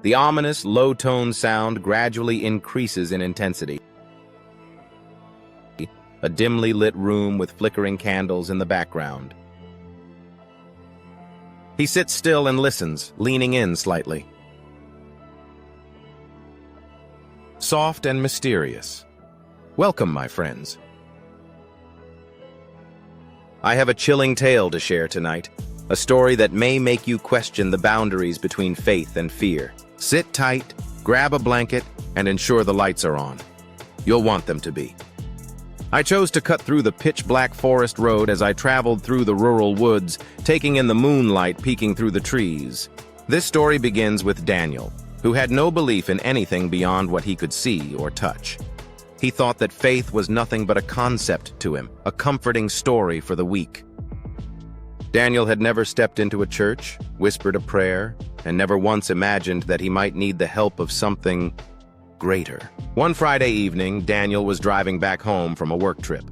The ominous, low-tone sound gradually increases in intensity. A dimly lit room with flickering candles in the background. He sits still and listens, leaning in slightly. Soft and mysterious. Welcome, my friends. I have a chilling tale to share tonight, a story that may make you question the boundaries between faith and fear. Sit tight, grab a blanket, and ensure the lights are on. You'll want them to be. I chose to cut through the pitch-black forest road as I traveled through the rural woods, taking in the moonlight peeking through the trees. This story begins with Daniel, who had no belief in anything beyond what he could see or touch. He thought that faith was nothing but a concept to him, a comforting story for the weak. Daniel had never stepped into a church, whispered a prayer, and never once imagined that he might need the help of something greater. One Friday evening, Daniel was driving back home from a work trip.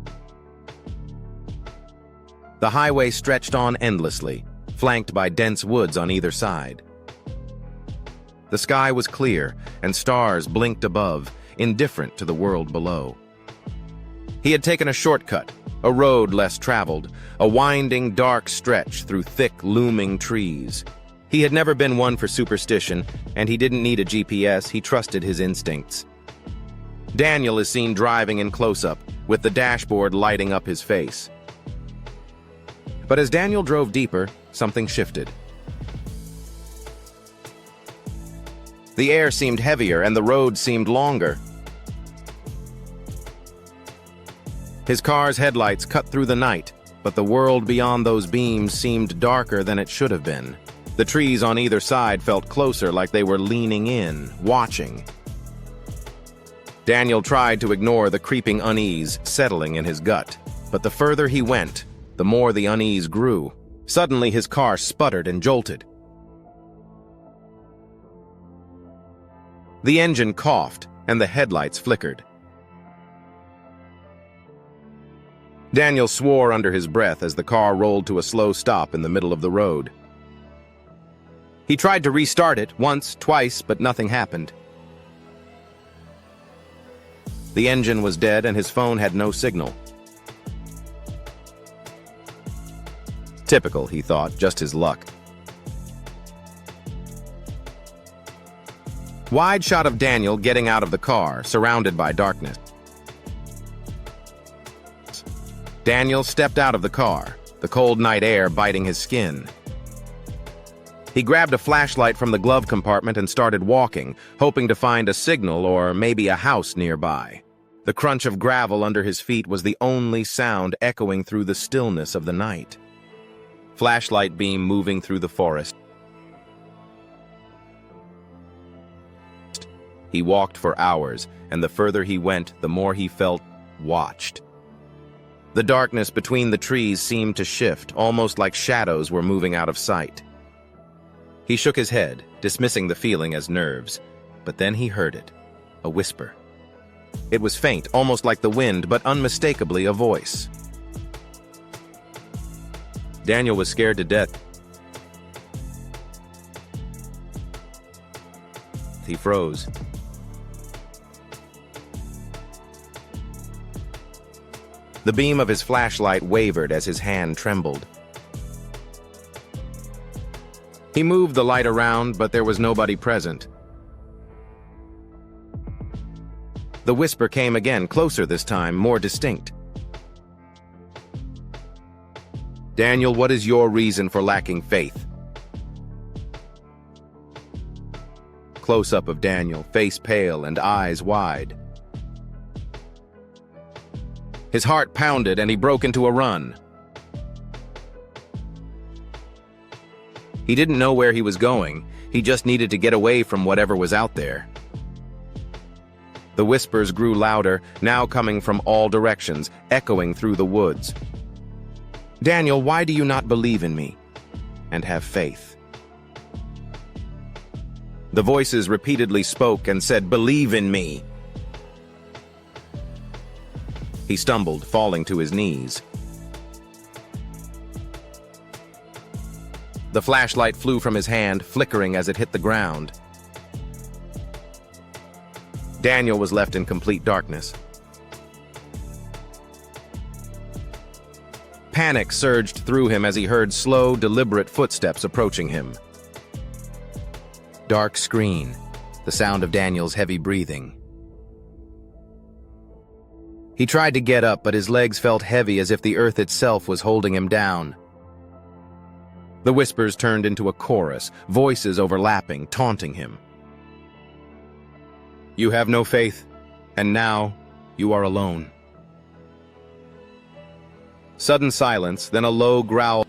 The highway stretched on endlessly, flanked by dense woods on either side. The sky was clear, and stars blinked above, indifferent to the world below. He had taken a shortcut, a road less traveled, a winding, dark stretch through thick, looming trees. He had never been one for superstition, and he didn't need a GPS, he trusted his instincts. Daniel is seen driving in close-up, with the dashboard lighting up his face. But as Daniel drove deeper, something shifted. The air seemed heavier, and the road seemed longer. His car's headlights cut through the night, but the world beyond those beams seemed darker than it should have been. The trees on either side felt closer, like they were leaning in, watching. Daniel tried to ignore the creeping unease settling in his gut, but the further he went, the more the unease grew. Suddenly his car sputtered and jolted. The engine coughed, and the headlights flickered. Daniel swore under his breath as the car rolled to a slow stop in the middle of the road. He tried to restart it once, twice, but nothing happened. The engine was dead and his phone had no signal. Typical, he thought, just his luck. Wide shot of Daniel getting out of the car, surrounded by darkness. Daniel stepped out of the car, the cold night air biting his skin. He grabbed a flashlight from the glove compartment and started walking, hoping to find a signal or maybe a house nearby. The crunch of gravel under his feet was the only sound echoing through the stillness of the night. Flashlight beam moving through the forest. He walked for hours, and the further he went, the more he felt watched. The darkness between the trees seemed to shift, almost like shadows were moving out of sight. He shook his head, dismissing the feeling as nerves, but then he heard it, a whisper. It was faint, almost like the wind, but unmistakably a voice. Daniel was scared to death. He froze. The beam of his flashlight wavered as his hand trembled. He moved the light around, but there was nobody present. The whisper came again, closer this time, more distinct. Daniel, what is your reason for lacking faith? Close-up of Daniel, face pale and eyes wide. His heart pounded and he broke into a run. He didn't know where he was going. He just needed to get away from whatever was out there. The whispers grew louder, now coming from all directions, echoing through the woods. Daniel, why do you not believe in me and have faith? The voices repeatedly spoke and said, believe in me. He stumbled, falling to his knees. The flashlight flew from his hand, flickering as it hit the ground. Daniel was left in complete darkness. Panic surged through him as he heard slow, deliberate footsteps approaching him. Dark screen, the sound of Daniel's heavy breathing. He tried to get up, but his legs felt heavy as if the earth itself was holding him down. The whispers turned into a chorus, voices overlapping, taunting him. You have no faith, and now you are alone. Sudden silence, then a low growl.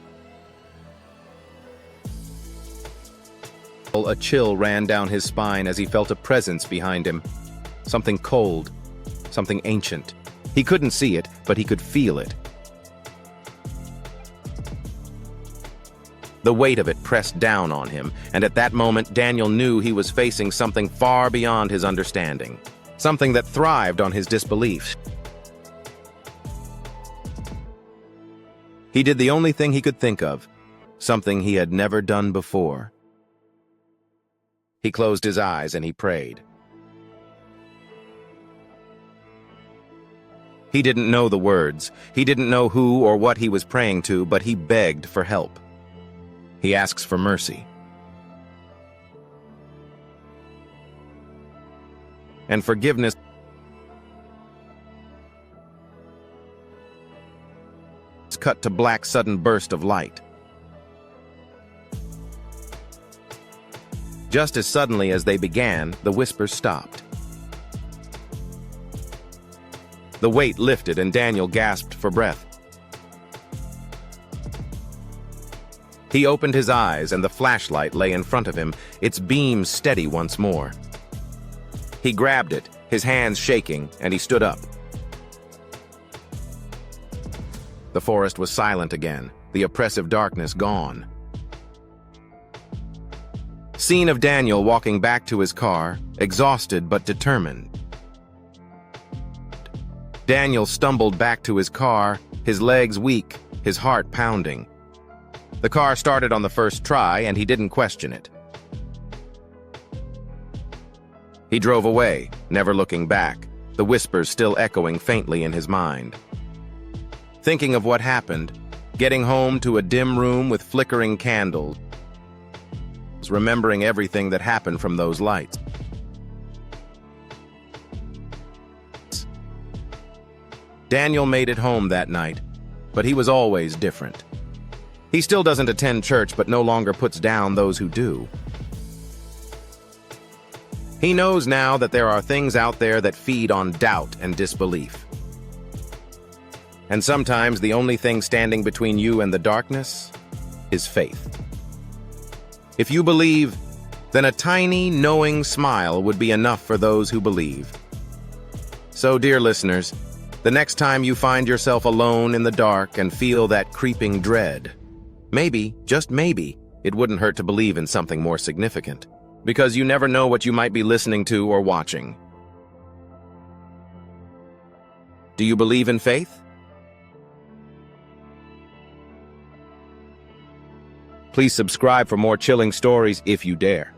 A chill ran down his spine as he felt a presence behind him. Something cold, something ancient. He couldn't see it, but he could feel it. The weight of it pressed down on him, and at that moment Daniel knew he was facing something far beyond his understanding. Something that thrived on his disbelief. He did the only thing he could think of, something he had never done before. He closed his eyes and he prayed. He didn't know the words. He didn't know who or what he was praying to, but he begged for help. He asks for mercy. And forgiveness. Cut to black sudden burst of light. Just as suddenly as they began, the whispers stopped. The weight lifted and Daniel gasped for breath. He opened his eyes and the flashlight lay in front of him, its beam steady once more. He grabbed it, his hands shaking, and he stood up. The forest was silent again, the oppressive darkness gone. Scene of Daniel walking back to his car, exhausted but determined. Daniel stumbled back to his car, his legs weak, his heart pounding. The car started on the first try, and he didn't question it. He drove away, never looking back, the whispers still echoing faintly in his mind. Thinking of what happened, getting home to a dim room with flickering candles, remembering everything that happened from those lights. Daniel made it home that night, but he was always different. He still doesn't attend church, but no longer puts down those who do. He knows now that there are things out there that feed on doubt and disbelief. And sometimes the only thing standing between you and the darkness is faith. If you believe, then a tiny, knowing smile would be enough for those who believe. So, dear listeners, the next time you find yourself alone in the dark and feel that creeping dread, maybe, just maybe, it wouldn't hurt to believe in something more significant, because you never know what you might be listening to or watching. Do you believe in faith? Please subscribe for more chilling stories if you dare.